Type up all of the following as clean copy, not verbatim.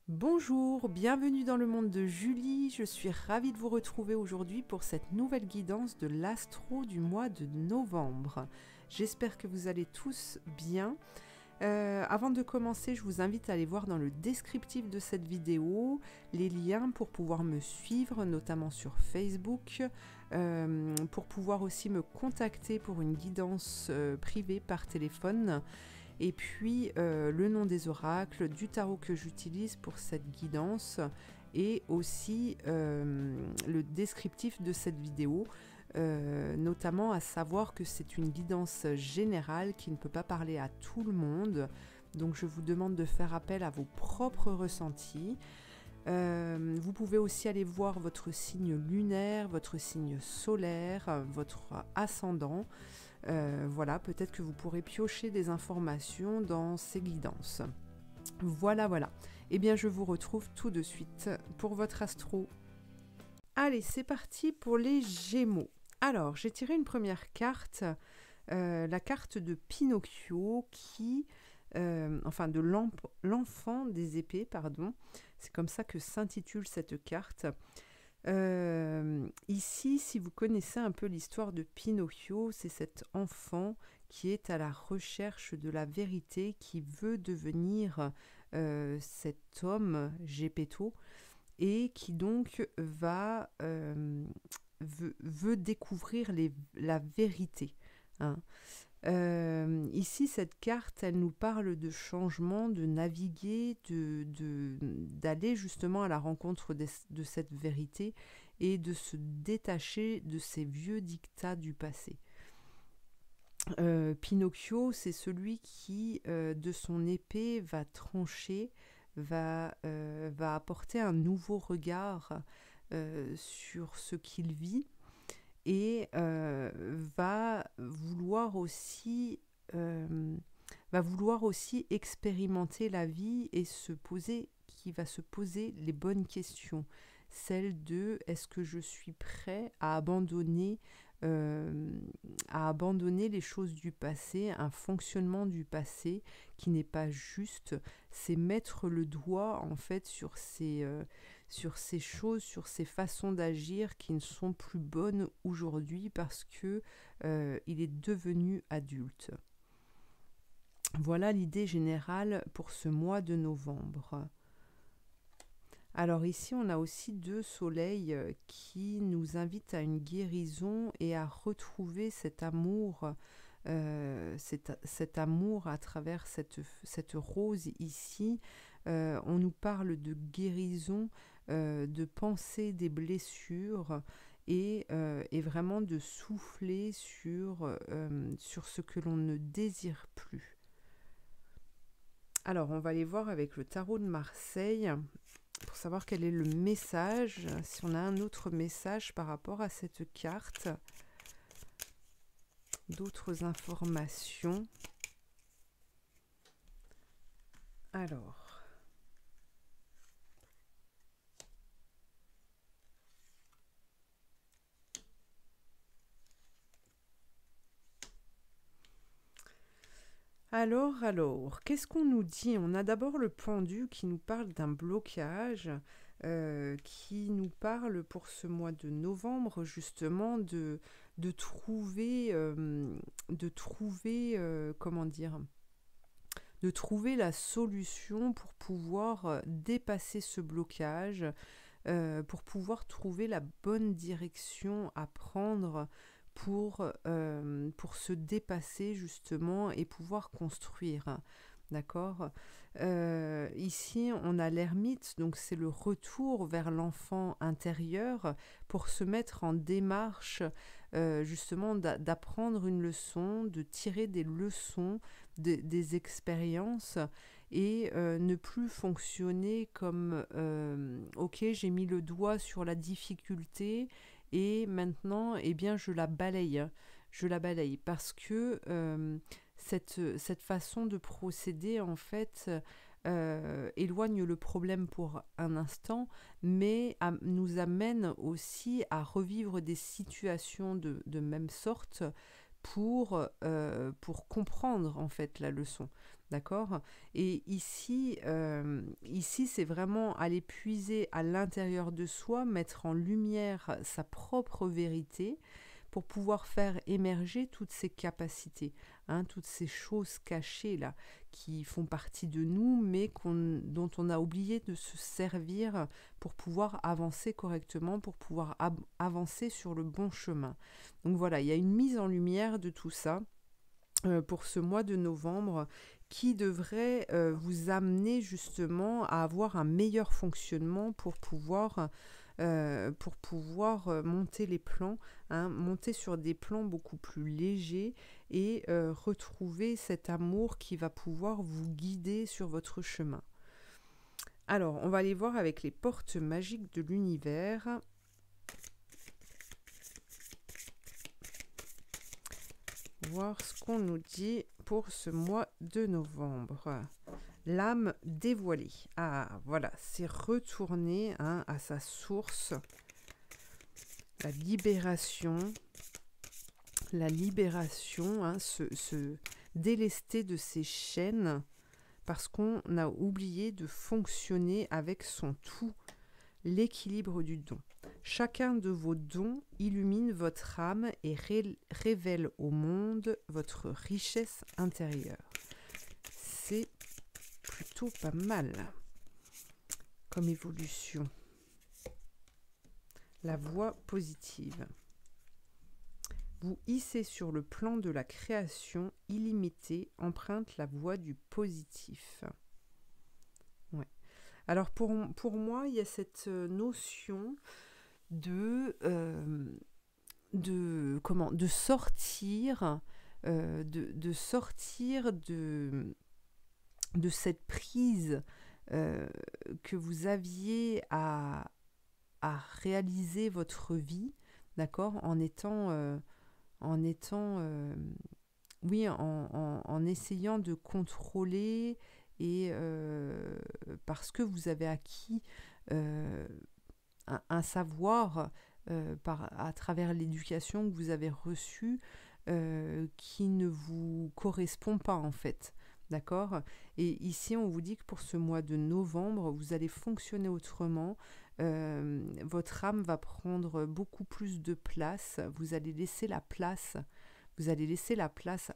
Bonjour, bienvenue dans le monde de Julie. Je suis ravie de vous retrouver aujourd'hui pour cette nouvelle guidance de l'astro du mois de novembre. J'espère que vous allez tous bien. Avant de commencer, je vous invite à aller voir dans le descriptif de cette vidéo les liens pour pouvoir me suivre, notamment sur Facebook, pour pouvoir aussi me contacter pour une guidance privée par téléphone. Et puis le nom des oracles, du tarot que j'utilise pour cette guidance et aussi le descriptif de cette vidéo, notamment à savoir que c'est une guidance générale qui ne peut pas parler à tout le monde. Donc je vous demande de faire appel à vos propres ressentis. Vous pouvez aussi aller voir votre signe lunaire, votre signe solaire, votre ascendant. Voilà, peut-être que vous pourrez piocher des informations dans ces guidances. Voilà. Eh bien, je vous retrouve tout de suite pour votre astro. Allez, c'est parti pour les Gémeaux. Alors, j'ai tiré une première carte, la carte de Pinocchio de l'enfant des épées, pardon. C'est comme ça que s'intitule cette carte. Ici, si vous connaissez un peu l'histoire de Pinocchio, c'est cet enfant qui est à la recherche de la vérité, qui veut devenir cet homme Geppetto et qui donc veut découvrir la vérité. Hein. Ici, cette carte, elle nous parle de changement, de naviguer, d'aller justement à la rencontre de cette vérité et de se détacher de ces vieux dictats du passé. Pinocchio, c'est celui qui, de son épée, va trancher, va apporter un nouveau regard sur ce qu'il vit et va vouloir aussi expérimenter la vie et qui va se poser les bonnes questions. Celle de est-ce que je suis prêt à abandonner les choses du passé, un fonctionnement du passé qui n'est pas juste. C'est mettre le doigt en fait sur ces choses, sur ces façons d'agir qui ne sont plus bonnes aujourd'hui parce que il est devenu adulte. Voilà l'idée générale pour ce mois de novembre. Alors ici, on a aussi deux soleils qui nous invitent à une guérison et à retrouver cet amour, cet amour à travers cette rose ici. On nous parle de guérison, de penser des blessures et vraiment de souffler sur ce que l'on ne désire plus. Alors, on va aller voir avec le tarot de Marseille pour savoir quel est le message, si on a un autre message par rapport à cette carte, d'autres informations. Alors, qu'est-ce qu'on nous dit? On a d'abord le pendu qui nous parle d'un blocage, qui nous parle pour ce mois de novembre justement de trouver la solution pour pouvoir dépasser ce blocage, pour pouvoir trouver la bonne direction à prendre pour se dépasser justement et pouvoir construire. D'accord. Ici, on a l'ermite, donc c'est le retour vers l'enfant intérieur pour se mettre en démarche justement d'apprendre une leçon, de tirer des leçons des expériences et ne plus fonctionner comme ok, j'ai mis le doigt sur la difficulté et maintenant eh bien je la balaye parce que cette façon de procéder en fait éloigne le problème pour un instant, mais nous amène aussi à revivre des situations de même sorte pour comprendre en fait la leçon. D'accord? Et ici c'est vraiment aller puiser à l'intérieur de soi, mettre en lumière sa propre vérité pour pouvoir faire émerger toutes ces capacités, hein, toutes ces choses cachées là, qui font partie de nous, mais dont on a oublié de se servir pour pouvoir avancer correctement, pour pouvoir avancer sur le bon chemin. Donc voilà, il y a une mise en lumière de tout ça pour ce mois de novembre qui devrait vous amener justement à avoir un meilleur fonctionnement pour pouvoir monter les plans, hein, monter sur des plans beaucoup plus légers et retrouver cet amour qui va pouvoir vous guider sur votre chemin. Alors, on va aller voir avec les portes magiques de l'univers. Voir ce qu'on nous dit pour ce mois de novembre. L'âme dévoilée. Ah, voilà, c'est retourner, hein, à sa source. La libération, hein, se délester de ses chaînes parce qu'on a oublié de fonctionner avec son tout, l'équilibre du don. Chacun de vos dons illumine votre âme et révèle au monde votre richesse intérieure. C'est plutôt pas mal comme évolution. La voie positive. Vous hissez sur le plan de la création illimitée, emprunte la voie du positif. Ouais. Alors pour moi, il y a cette notion de sortir de cette prise que vous aviez à réaliser votre vie, d'accord, en essayant de contrôler et parce que vous avez acquis un savoir à travers l'éducation que vous avez reçue qui ne vous correspond pas en fait. D'accord? Et ici, on vous dit que pour ce mois de novembre, vous allez fonctionner autrement. Votre âme va prendre beaucoup plus de place. Vous allez laisser la place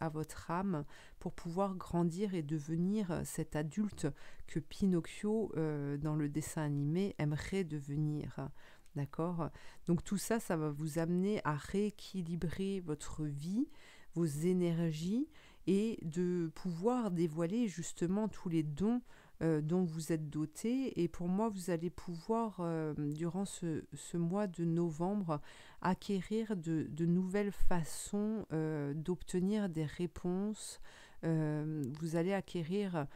à votre âme pour pouvoir grandir et devenir cet adulte que Pinocchio, dans le dessin animé, aimerait devenir. D'accord? Donc tout ça, ça va vous amener à rééquilibrer votre vie, vos énergies et de pouvoir dévoiler justement tous les dons dont vous êtes doté. Et pour moi, vous allez pouvoir, durant ce mois de novembre, acquérir de nouvelles façons d'obtenir des réponses. Vous allez acquérir...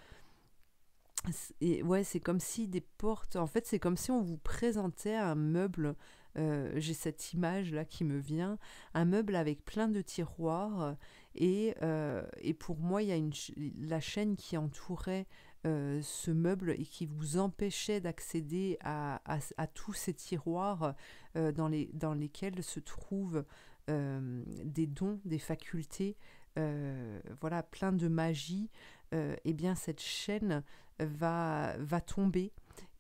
Et ouais, c'est comme si des portes... En fait, c'est comme si on vous présentait un meuble. J'ai cette image-là qui me vient. Un meuble avec plein de tiroirs. Et pour moi, il y a la chaîne qui entourait ce meuble et qui vous empêchait d'accéder à tous ces tiroirs dans lesquels se trouvent des dons, des facultés, voilà, plein de magie. Eh bien, cette chaîne va tomber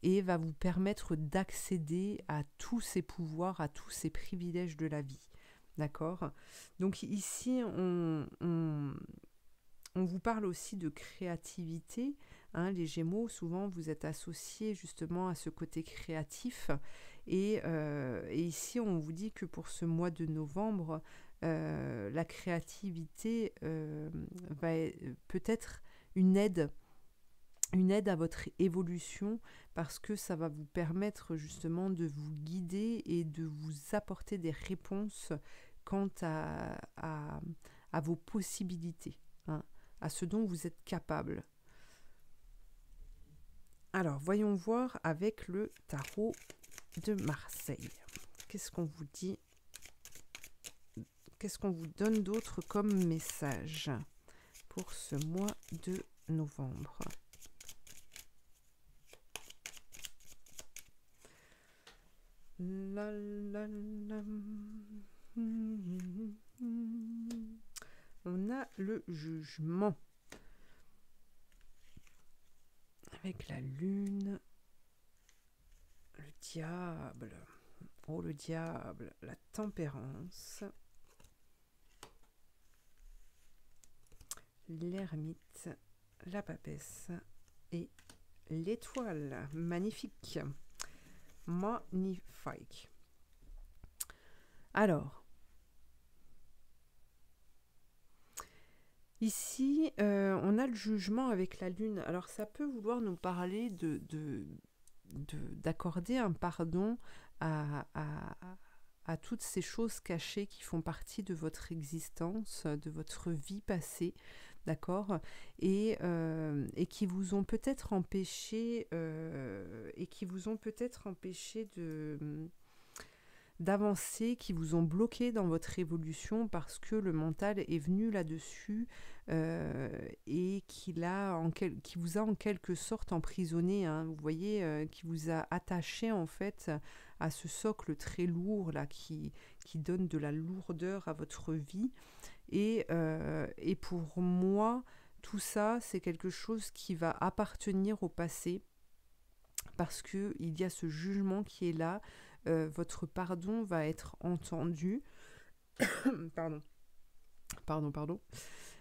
et va vous permettre d'accéder à tous ces pouvoirs, à tous ces privilèges de la vie. D'accord? Donc ici, on vous parle aussi de créativité. Hein, les Gémeaux, souvent, vous êtes associés justement à ce côté créatif. Et ici, on vous dit que pour ce mois de novembre, la créativité peut-être une aide à votre évolution parce que ça va vous permettre justement de vous guider et de vous apporter des réponses quant à vos possibilités, hein, à ce dont vous êtes capable. Alors, voyons voir avec le tarot de Marseille. Qu'est-ce qu'on vous dit? Qu'est-ce qu'on vous donne d'autre comme message pour ce mois de novembre? La, la, la. On a le jugement. avec la lune, le diable, oh le diable, la tempérance, l'ermite, la papesse et l'étoile. Magnifique, magnifique. Alors, ici, on a le jugement avec la lune. Alors, ça peut vouloir nous parler d'accorder un pardon à toutes ces choses cachées qui font partie de votre existence, de votre vie passée, d'accord, et qui vous ont peut-être empêché, d'avancer, qui vous ont bloqué dans votre évolution parce que le mental est venu là-dessus et qui vous a en quelque sorte emprisonné, hein, vous voyez, qui vous a attaché en fait à ce socle très lourd là qui donne de la lourdeur à votre vie. Et pour moi, tout ça, c'est quelque chose qui va appartenir au passé parce qu'il y a ce jugement qui est là. Votre pardon va être entendu. Pardon.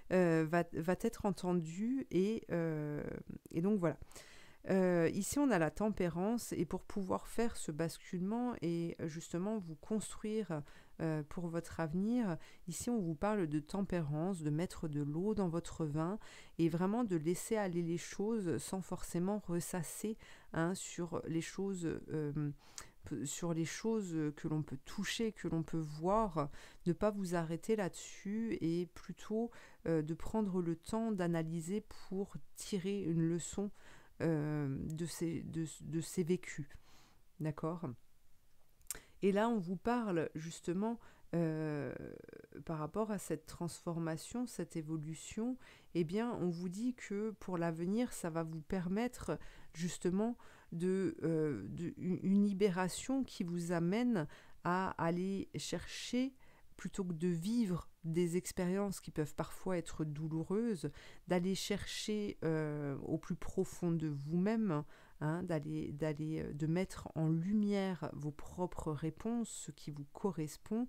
Va être entendu et donc voilà. Ici, on a la tempérance et pour pouvoir faire ce basculement et justement vous construire pour votre avenir, ici on vous parle de tempérance, de mettre de l'eau dans votre vin et vraiment de laisser aller les choses sans forcément ressasser, hein, sur les choses que l'on peut toucher, que l'on peut voir, ne pas vous arrêter là-dessus et plutôt de prendre le temps d'analyser pour tirer une leçon de ces vécus. D'accord ? Et là, on vous parle justement par rapport à cette transformation, cette évolution, eh bien, on vous dit que pour l'avenir, ça va vous permettre justement une libération qui vous amène à aller chercher, plutôt que de vivre des expériences qui peuvent parfois être douloureuses, d'aller chercher au plus profond de vous-même, hein, de mettre en lumière vos propres réponses, ce qui vous correspond,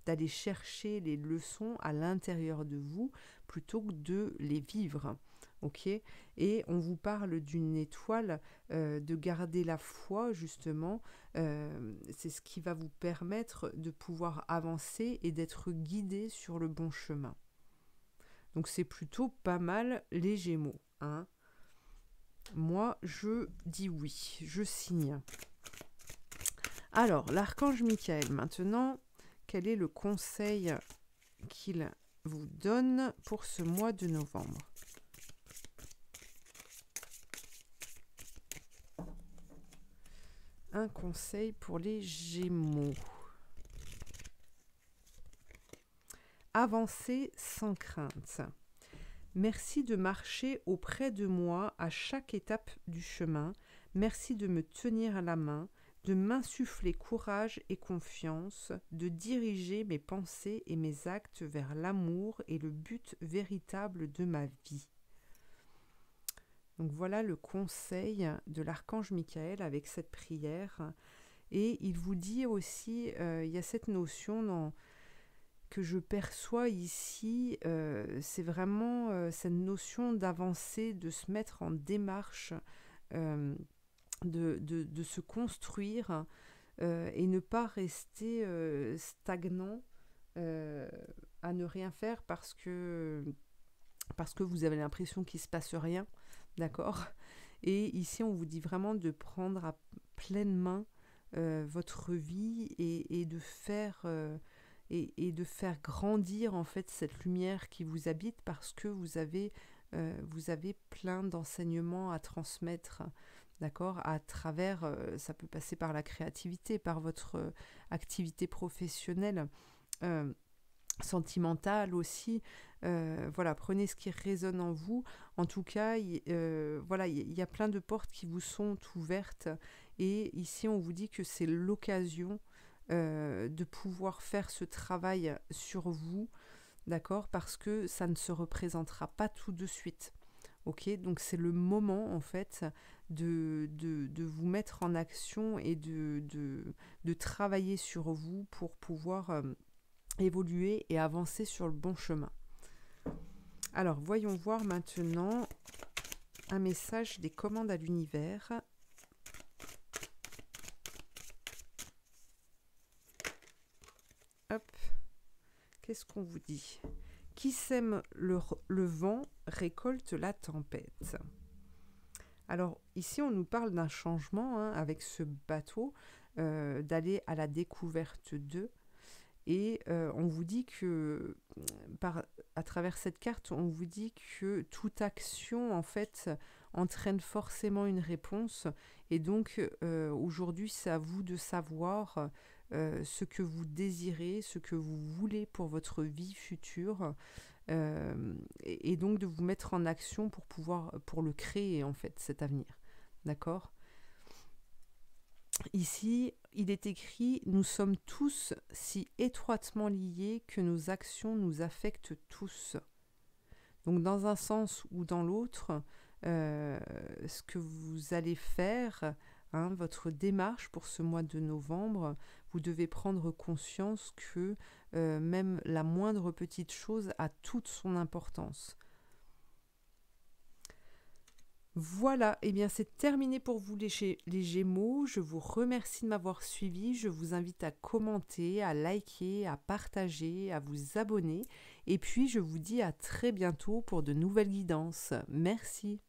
d'aller chercher les leçons à l'intérieur de vous plutôt que de les vivre. Ok ? Et on vous parle d'une étoile, de garder la foi justement, c'est ce qui va vous permettre de pouvoir avancer et d'être guidé sur le bon chemin. Donc c'est plutôt pas mal les Gémeaux, hein. Moi je dis oui, je signe. Alors l'archange Michael maintenant, quel est le conseil qu'il vous donne pour ce mois de novembre ? Un conseil pour les Gémeaux. Avancez sans crainte. Merci de marcher auprès de moi à chaque étape du chemin. Merci de me tenir à la main, de m'insuffler courage et confiance, de diriger mes pensées et mes actes vers l'amour et le but véritable de ma vie. Donc voilà le conseil de l'archange Michael avec cette prière. Et il vous dit aussi, il y a cette notion que je perçois ici, c'est vraiment cette notion d'avancer, de se mettre en démarche, de se construire et ne pas rester stagnant à ne rien faire parce que vous avez l'impression qu'il ne se passe rien. D'accord ? Et ici, on vous dit vraiment de prendre à pleine main votre vie et de faire grandir en fait cette lumière qui vous habite parce que vous avez plein d'enseignements à transmettre. D'accord ? À travers, ça peut passer par la créativité, par votre activité professionnelle. Sentimentale aussi, voilà, prenez ce qui résonne en vous. En tout cas, voilà, il y a plein de portes qui vous sont ouvertes et ici on vous dit que c'est l'occasion de pouvoir faire ce travail sur vous, d'accord, parce que ça ne se représentera pas tout de suite. Ok, donc c'est le moment en fait de vous mettre en action et de travailler sur vous pour pouvoir évoluer et avancer sur le bon chemin. Alors, voyons voir maintenant un message des commandes à l'univers. Hop, qu'est-ce qu'on vous dit? Qui sème le vent récolte la tempête. Alors ici, on nous parle d'un changement avec ce bateau, d'aller à la découverte d'eux. Et on vous dit que, à travers cette carte, on vous dit que toute action, en fait, entraîne forcément une réponse. Et donc, aujourd'hui, c'est à vous de savoir ce que vous désirez, ce que vous voulez pour votre vie future. Et donc de vous mettre en action pour le créer, en fait, cet avenir. D'accord ? Ici, il est écrit « Nous sommes tous si étroitement liés que nos actions nous affectent tous ». Donc, dans un sens ou dans l'autre, ce que vous allez faire, votre démarche pour ce mois de novembre, vous devez prendre conscience que même la moindre petite chose a toute son importance. Voilà, et bien c'est terminé pour vous les Gémeaux. Je vous remercie de m'avoir suivi. Je vous invite à commenter, à liker, à partager, à vous abonner. Et puis je vous dis à très bientôt pour de nouvelles guidances. Merci.